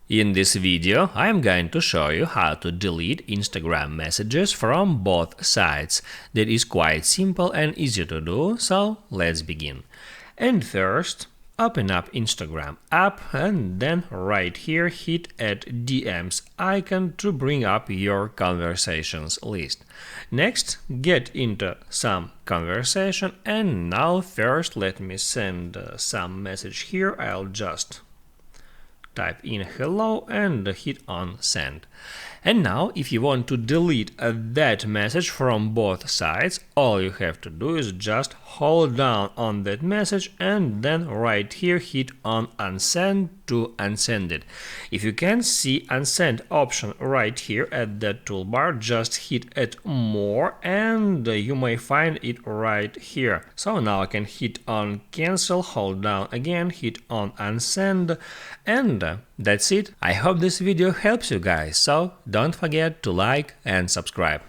In this video, I am going to show you how to delete Instagram messages from both sides. That is quite simple and easy to do, so let's begin. And first, open up Instagram app and then right here hit Add DMs icon to bring up your conversations list. Next, get into some conversation, and now first let me send some message here. I'll just type in hello and hit on send. And now if you want to delete that message from both sides, all you have to do is just hold down on that message and then right here hit on unsend to unsend it. If you can see unsend option right here at that toolbar, just hit add more and you may find it right here. So now I can hit on cancel, hold down again, hit on unsend, and that's it. I hope this video helps you guys, so don't forget to like and subscribe.